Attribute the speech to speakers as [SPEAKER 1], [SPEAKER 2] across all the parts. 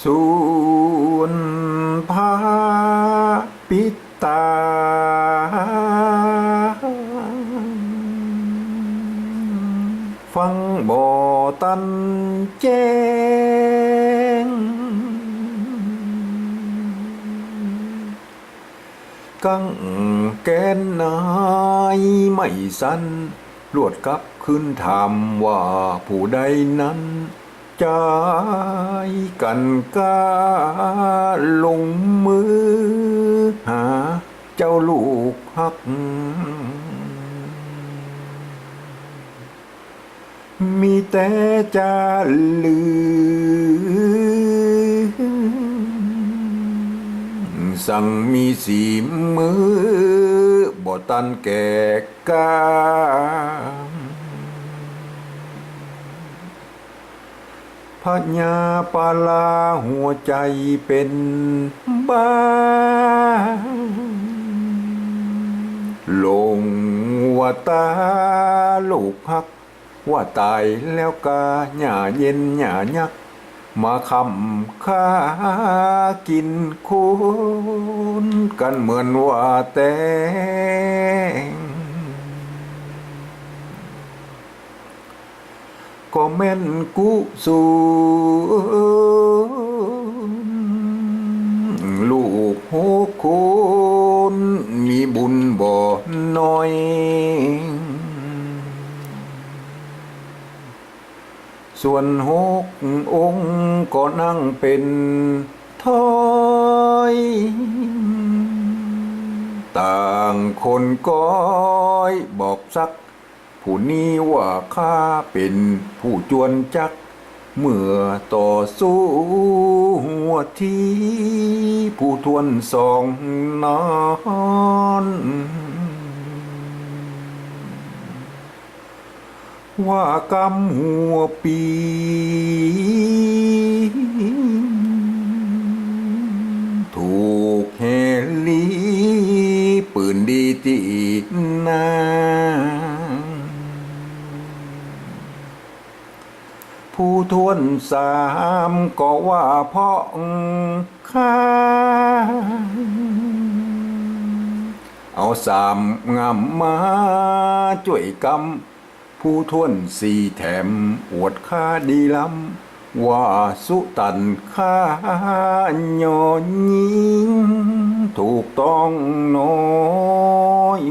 [SPEAKER 1] ส่วนพาปิตาฟังบ่ตันแจ้งกังแกนนายไม่สันลวดกลับขึ้นถามว่าผู้ใดนั้นใจกันกาลงมือหาเจ้าลูกฮักมีแต่จะลือสั่งมีสีมือบ่ตันแก่กาพญาปาลาหัวใจเป็นบ้าลงว่าตาลูกพักว่าตายแล้วกาหญ้าเย็นหญ้ายักมาคำค้ากินคนกันเหมือนว่าแต่งก็แม่นกุศลลูก6 คนมีบุญบ่น้อยส่วน6 องค์ก็นั่งเป็นท้อยต่างคนก้อยบอกสักผู้นี้ว่าข้าเป็นผู้จวนจักเมื่อต่อสู้หัวที่ผู้ทวนสองนอนว่ากำหัวปีถูกเฮลีปืนดีตีนาผู้ทวน3ก็ว่าเพราะข้าเอา3งำมาช่วยกำผู้ทวน4แถมอวดข้าดีล้ำว่าสุตันข้ายอยิงถูกต้องน้อย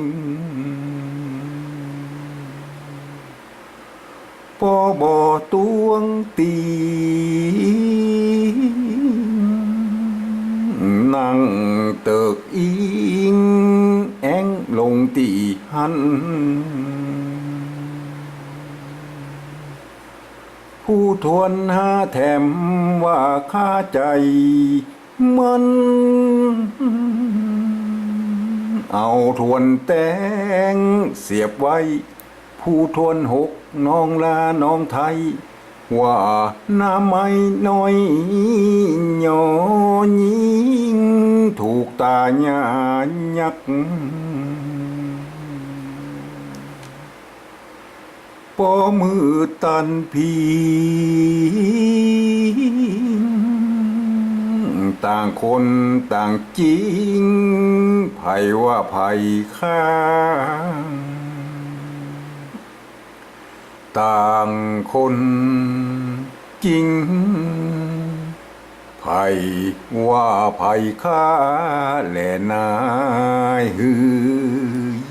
[SPEAKER 1] ปอบอตวงตีนั่งเติกอิงแองลงตีหันผู้ทวน5แถมว่าข้าใจมันเอาทวนแตงเสียบไว้ผู้ทวน6น้องลาน้องไทยว่าน้ำไม่น้อยหยอยิงถูกตาหญ้ายักปอมือตันพีต่างคนต่างจริงไผว่าไผข้างต่างคนจริงไผว่าไผข้าแลนายฮือ